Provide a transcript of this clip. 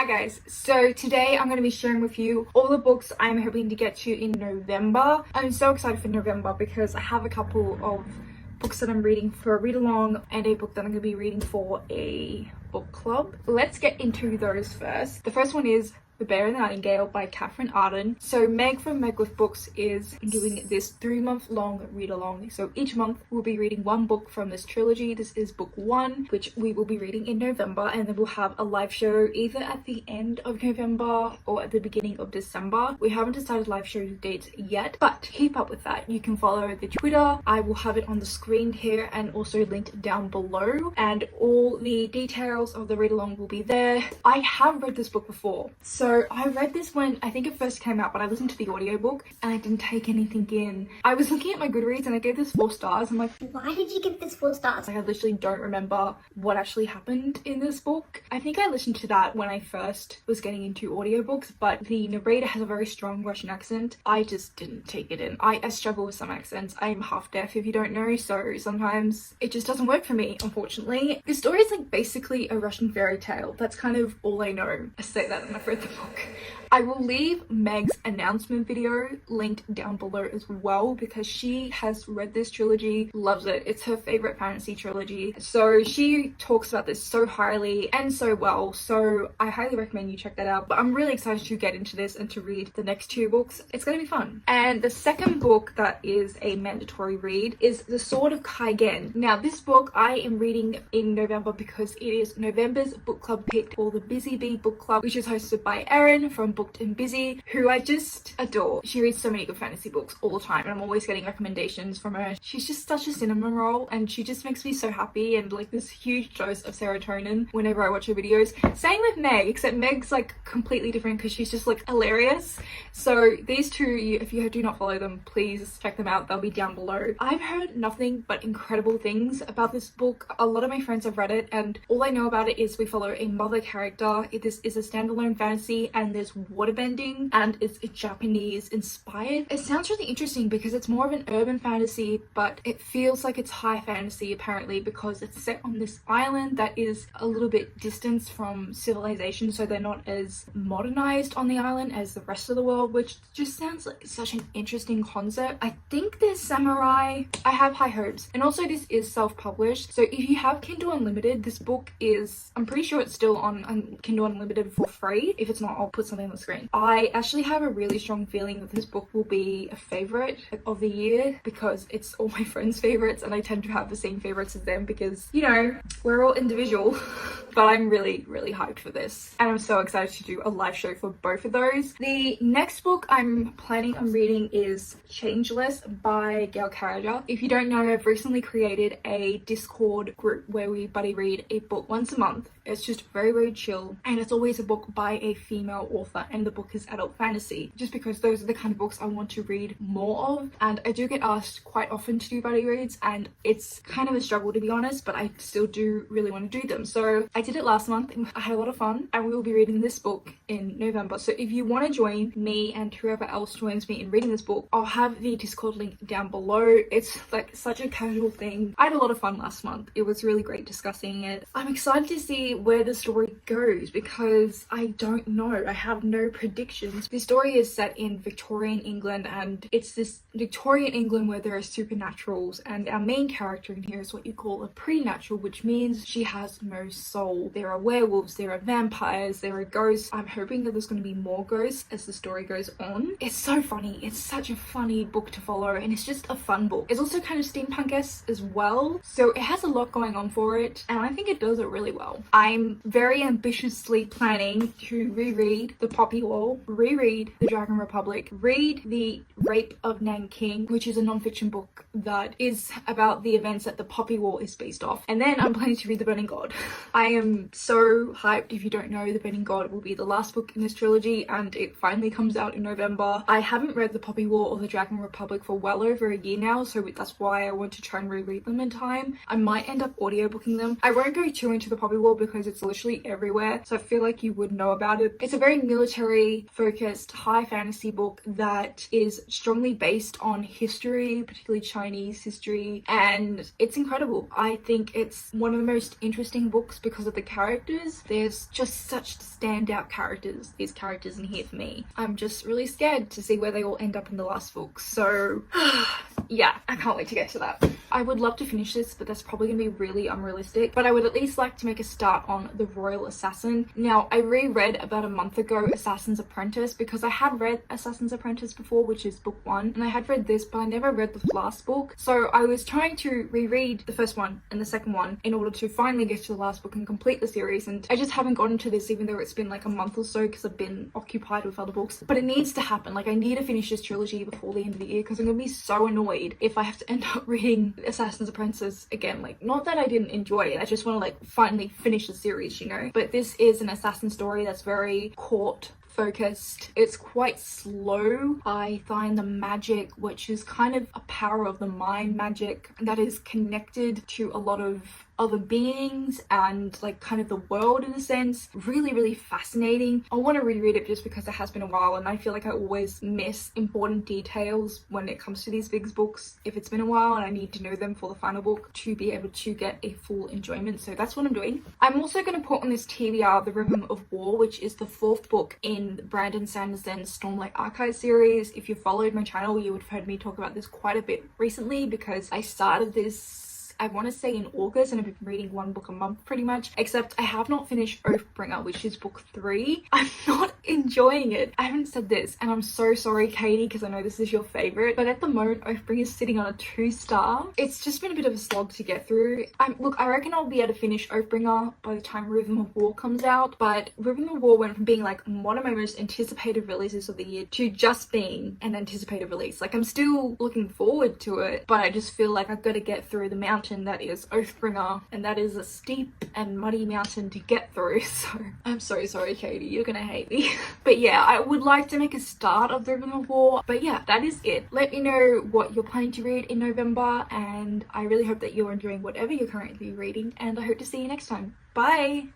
Hi guys, so today I'm going to be sharing with you all the books I'm hoping to get to in November. I'm so excited for November because I have a couple of books that I'm reading for a read along and a book that I'm going to be reading for a book club. Let's get into those first. The first one is The Bear and the Nightingale by Catherine Arden. So Meg from Meg with Books is doing this 3-month long read along. So each month we'll be reading one book from this trilogy. This is book 1, which we will be reading in November, and then we'll have a live show either at the end of November or at the beginning of December. We haven't decided live show dates yet, but to keep up with that, you can follow the Twitter. I will have it on the screen here and also linked down below, and all the details of the read along will be there. I have read this book before. So I read this when I think it first came out, but I listened to the audiobook and I didn't take anything in. I was looking at my Goodreads and I gave this 4 stars. I'm like, why did you give this 4 stars? I literally don't remember what actually happened in this book. I think I listened to that when I first was getting into audiobooks, but the narrator has a very strong Russian accent. I just didn't take it in. I struggle with some accents. I'm half deaf if you don't know, so sometimes it just doesn't work for me, unfortunately. This story is like basically a Russian fairy tale. That's kind of all I know. I say that and I've read the book. I will leave Meg's announcement video linked down below as well because she has read this trilogy, loves it. It's her favorite fantasy trilogy. So she talks about this so highly and so well. So I highly recommend you check that out. But I'm really excited to get into this and to read the next 2 books. It's going to be fun. And the second book that is a mandatory read is The Sword of Kaigen. Now this book I am reading in November because it is November's book club pick for the Busy Bee book club, which is hosted by Erin from Booked and Busy, who I just adore. She reads so many good fantasy books all the time and I'm always getting recommendations from her. She's just such a cinnamon roll and she just makes me so happy and like this huge dose of serotonin whenever I watch her videos. Same with Meg, except Meg's like completely different because she's just like hilarious. So these two, if you do not follow them, please check them out. They'll be down below. I've heard nothing but incredible things about this book. A lot of my friends have read it and all I know about it is we follow a mother character. This is a standalone fantasy and there's waterbending and it's Japanese inspired. It sounds really interesting because it's more of an urban fantasy, but it feels like it's high fantasy apparently because it's set on this island that is a little bit distanced from civilization, so they're not as modernized on the island as the rest of the world, which just sounds like such an interesting concept. I think there's samurai. I have high hopes. And also this is self-published, so if you have Kindle Unlimited, this book is, I'm pretty sure it's still on Kindle Unlimited for free. If it's not, I'll put something on the screen. I actually have a really strong feeling that this book will be a favorite of the year because it's all my friends' favorites and I tend to have the same favorites as them because, you know, we're all individual. But I'm really hyped for this and I'm so excited to do a live show for both of those. The next book I'm planning on reading is Changeless by Gail Carriger. If you don't know, I've recently created a Discord group where we buddy read a book once a month. It's just very chill and it's always a book by a female author and the book is adult fantasy, just because those are the kind of books I want to read more of. And I do get asked quite often to do buddy reads and it's kind of a struggle to be honest, but I still do really want to do them. So I did it last month and I had a lot of fun and we will be reading this book in November. So if you want to join me and whoever else joins me in reading this book, I'll have the Discord link down below. It's like such a casual thing. I had a lot of fun last month. It was really great discussing it. I'm excited to see where the story goes because I don't know. I have no predictions. The story is set in Victorian England and it's this Victorian England where there are supernaturals, and our main character in here is what you call a preternatural, which means she has no soul. There are werewolves, there are vampires, there are ghosts. I'm hoping that there's going to be more ghosts as the story goes on. It's so funny. It's such a funny book to follow and it's just a fun book. It's also kind of steampunk-esque as well, so it has a lot going on for it and I think it does it really well. I'm very ambitiously planning to reread The Poppy Wall, reread The Dragon Republic, read The Rape of Nanking, which is a non-fiction book that is about the events that The Poppy Wall is based off, and then I'm planning to read The Burning God. I am so hyped. If you don't know, The Burning God will be the last book in this trilogy and it finally comes out in November. I haven't read The Poppy Wall or The Dragon Republic for well over a year now, so that's why I want to try and reread them in time. I might end up audiobooking them. I won't go too into The Poppy Wall because because it's literally everywhere, so I feel like you would know about it. It's a very military focused high fantasy book that is strongly based on history, particularly Chinese history, and it's incredible. I think it's one of the most interesting books because of the characters. There's just such standout characters, these characters in here for me. I'm just really scared to see where they all end up in the last book, so yeah, I can't wait to get to that. I would love to finish this, but that's probably gonna be really unrealistic, but I would at least like to make a start on The Royal Assassin. Now, I reread about a month ago Assassin's Apprentice because I had read Assassin's Apprentice before, which is book 1, and I had read this, but I never read the last book, so I was trying to reread the first one and the second one in order to finally get to the last book and complete the series, and I just haven't gotten to this even though it's been like a month or so because I've been occupied with other books. But it needs to happen. Like, I need to finish this trilogy before the end of the year because I'm gonna be so annoyed if I have to end up reading Assassin's Apprentice again. Like, not that I didn't enjoy it, I just want to like finally finish the series, you know. But this is an assassin story that's very court focused. It's quite slow. I find the magic, which is kind of a power of the mind magic that is connected to a lot of other beings and like kind of the world in a sense, really fascinating. I want to reread it just because it has been a while and I feel like I always miss important details when it comes to these big books if it's been a while and I need to know them for the final book to be able to get a full enjoyment. So that's what I'm doing. I'm also going to put on this TBR The Rhythm of War, which is the 4th book in Brandon Sanderson's Stormlight Archive series. If you followed my channel, you would have heard me talk about this quite a bit recently because I started this, I want to say in August, and I've been reading one book a month pretty much, except I have not finished Oathbringer, which is book 3. I'm not enjoying it. I haven't said this, and I'm so sorry, Katie, because I know this is your favorite, but at the moment, Oathbringer is sitting on a 2-star. It's just been a bit of a slog to get through. Look, I reckon I'll be able to finish Oathbringer by the time Rhythm of War comes out, but Rhythm of War went from being like one of my most anticipated releases of the year to just being an anticipated release. Like, I'm still looking forward to it, but I just feel like I've got to get through the mountain that is Oathbringer, and that is a steep and muddy mountain to get through, so I'm so sorry, Katie, you're gonna hate me. But yeah, I would like to make a start of the Rhythm of War, but yeah, that is it. Let me know what you're planning to read in November, and I really hope that you're enjoying whatever you're currently reading, and I hope to see you next time. Bye!